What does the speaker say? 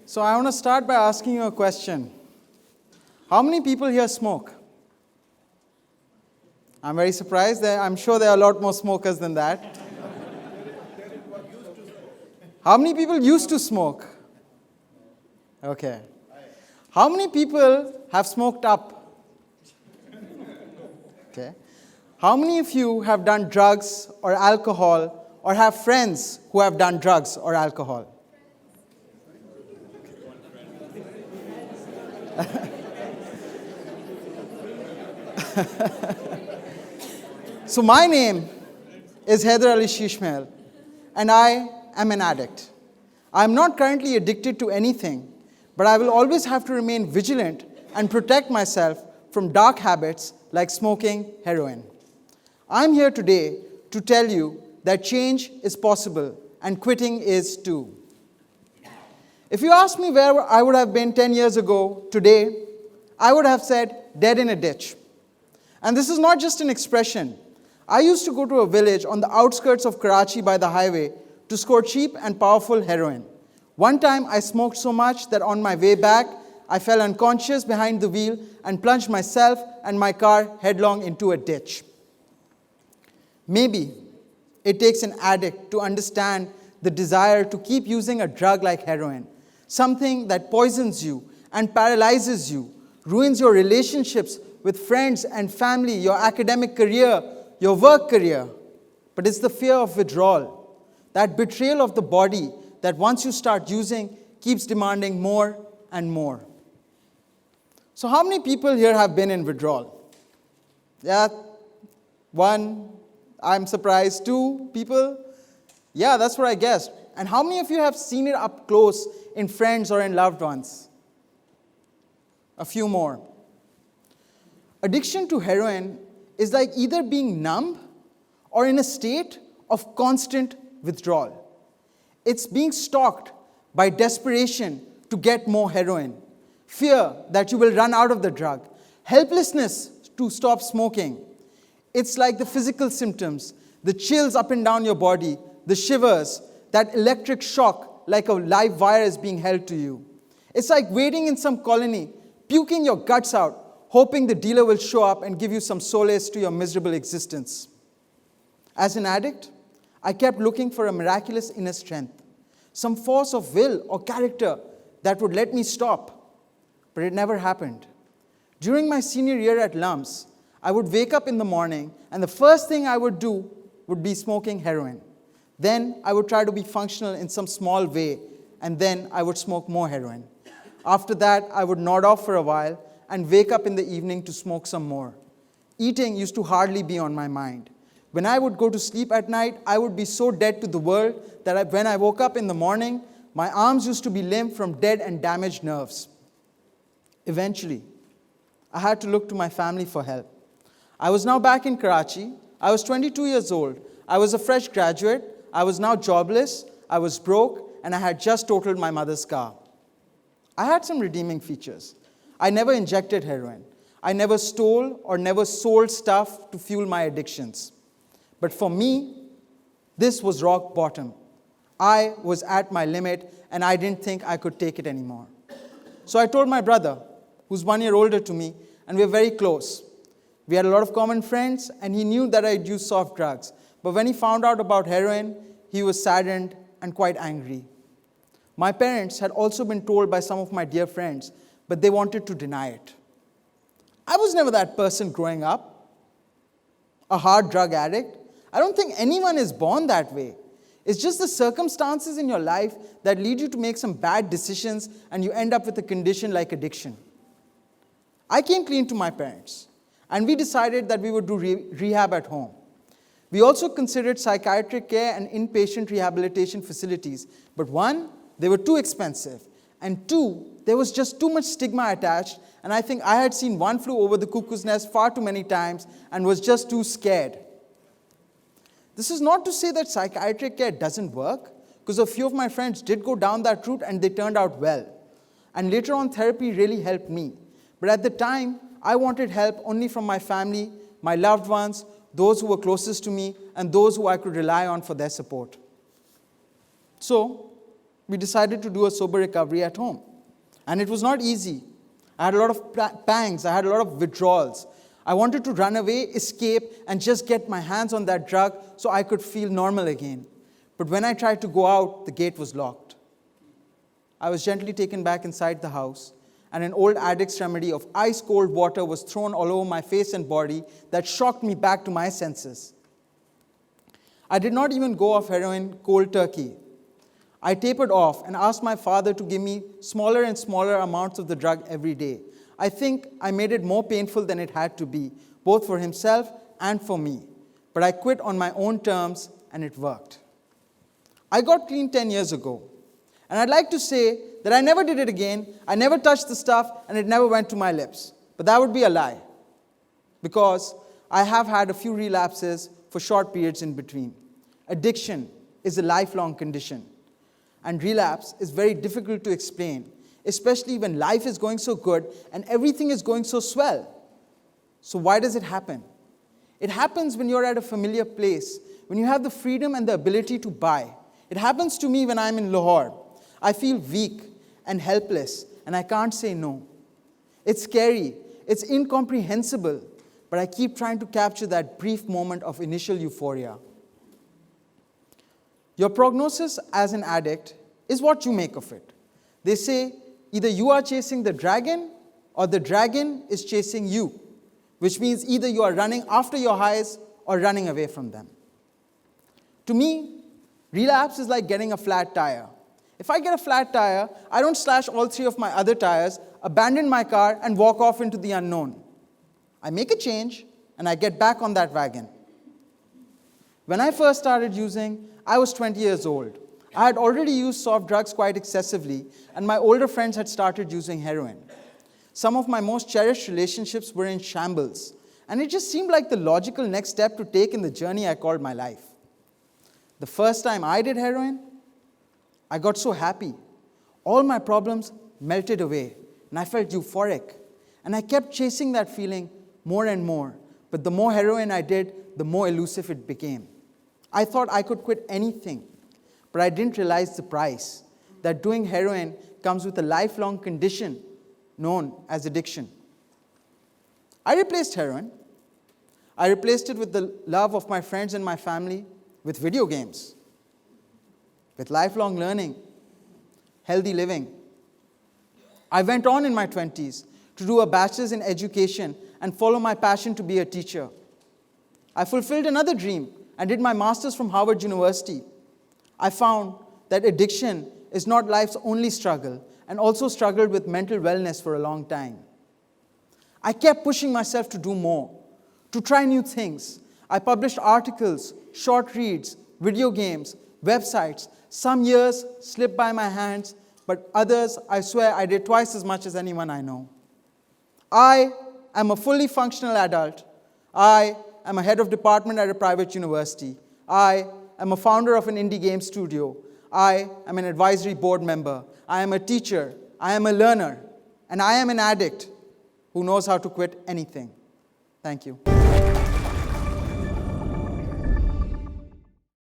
So I want to start by asking you a question. How many people here smoke? I'm very surprised. I'm sure there are a lot more smokers than that. How many people used to smoke? Okay. How many people have smoked up? Okay. How many of you have done drugs or alcohol or have friends who have done drugs or alcohol? So my name is Haider Ali Shishmahal, and I am an addict. I am not currently addicted to anything, but I will always have to remain vigilant and protect myself from dark habits like smoking heroin. I'm here today to tell you that change is possible and quitting is too. If you asked me where I would have been 10 years ago today, I would have said dead in a ditch. And this is not just an expression. I used to go to a village on the outskirts of Karachi by the highway to score cheap and powerful heroin. One time I smoked so much that on my way back, I fell unconscious behind the wheel and plunged myself and my car headlong into a ditch. Maybe it takes an addict to understand the desire to keep using a drug like heroin, something that poisons you and paralyzes you, ruins your relationships with friends and family, your academic career, your work career. But it's the fear of withdrawal, that betrayal of the body that once you start using, keeps demanding more and more. So how many people here have been in withdrawal? Yeah, one, I'm surprised. Two people? Yeah, that's what I guessed. And how many of you have seen it up close in friends or in loved ones? A few more. Addiction to heroin is like either being numb or in a state of constant withdrawal. It's being stalked by desperation to get more heroin, fear that you will run out of the drug, helplessness to stop smoking. It's like the physical symptoms, the chills up and down your body, the shivers, that electric shock like a live virus being held to you. It's like waiting in some colony, puking your guts out, hoping the dealer will show up and give you some solace to your miserable existence. As an addict, I kept looking for a miraculous inner strength, some force of will or character that would let me stop. But it never happened. During my senior year at LUMS, I would wake up in the morning and the first thing I would do would be smoking heroin. Then I would try to be functional in some small way, and then I would smoke more heroin. After that, I would nod off for a while and wake up in the evening to smoke some more. Eating used to hardly be on my mind. When I would go to sleep at night, I would be so dead to the world that when I woke up in the morning, my arms used to be limp from dead and damaged nerves. Eventually, I had to look to my family for help. I was now back in Karachi. I was 22 years old. I was a fresh graduate. I was now jobless. I was broke, and I had just totaled my mother's car. I had some redeeming features. I never injected heroin. I never stole or never sold stuff to fuel my addictions. But for me, this was rock bottom. I was at my limit, and I didn't think I could take it anymore. So I told my brother, who's 1 year older to me, and we're very close. We had a lot of common friends, and he knew that I'd used soft drugs. But when he found out about heroin, he was saddened and quite angry. My parents had also been told by some of my dear friends, but they wanted to deny it. I was never that person growing up, a hard drug addict. I don't think anyone is born that way. It's just the circumstances in your life that lead you to make some bad decisions and you end up with a condition like addiction. I came clean to my parents, and we decided that we would do rehab at home. We also considered psychiatric care and inpatient rehabilitation facilities, but one, they were too expensive, and two, there was just too much stigma attached, and I think I had seen One Flew Over the Cuckoo's Nest far too many times and was just too scared. This is not to say that psychiatric care doesn't work, because a few of my friends did go down that route and they turned out well. And later on, therapy really helped me. But at the time, I wanted help only from my family, my loved ones, those who were closest to me, and those who I could rely on for their support. So, we decided to do a sober recovery at home. And it was not easy. I had a lot of pangs, I had a lot of withdrawals. I wanted to run away, escape, and just get my hands on that drug so I could feel normal again. But when I tried to go out, the gate was locked. I was gently taken back inside the house, and an old addict's remedy of ice-cold water was thrown all over my face and body that shocked me back to my senses. I did not even go off heroin cold turkey. I tapered off and asked my father to give me smaller and smaller amounts of the drug every day. I think I made it more painful than it had to be, both for himself and for me. But I quit on my own terms, and it worked. I got clean 10 years ago. And I'd like to say that I never did it again, I never touched the stuff, and it never went to my lips. But that would be a lie, because I have had a few relapses for short periods in between. Addiction is a lifelong condition, and relapse is very difficult to explain, especially when life is going so good and everything is going so swell. So why does it happen? It happens when you're at a familiar place, when you have the freedom and the ability to buy. It happens to me when I'm in Lahore. I feel weak and helpless, and I can't say no. It's scary, it's incomprehensible, but I keep trying to capture that brief moment of initial euphoria. Your prognosis as an addict is what you make of it. They say either you are chasing the dragon or the dragon is chasing you, which means either you are running after your highs or running away from them. To me, relapse is like getting a flat tire. If I get a flat tire, I don't slash all three of my other tires, abandon my car, and walk off into the unknown. I make a change, and I get back on that wagon. When I first started using, I was 20 years old. I had already used soft drugs quite excessively, and my older friends had started using heroin. Some of my most cherished relationships were in shambles, and it just seemed like the logical next step to take in the journey I called my life. The first time I did heroin, I got so happy. All my problems melted away, and I felt euphoric. And I kept chasing that feeling more and more. But the more heroin I did, the more elusive it became. I thought I could quit anything, but I didn't realize the price, that doing heroin comes with a lifelong condition known as addiction. I replaced heroin. I replaced it with the love of my friends and my family, with video games, with lifelong learning, healthy living. I went on in my 20s to do a bachelor's in education and follow my passion to be a teacher. I fulfilled another dream and did my master's from Harvard University. I found that addiction is not life's only struggle, and also struggled with mental wellness for a long time. I kept pushing myself to do more, to try new things. I published articles, short reads, video games, websites. Some years slipped by my hands, but others, I swear, I did twice as much as anyone I know. I am a fully functional adult. I am a head of department at a private university. I am a founder of an indie game studio. I am an advisory board member. I am a teacher. I am a learner. And I am an addict who knows how to quit anything. Thank you.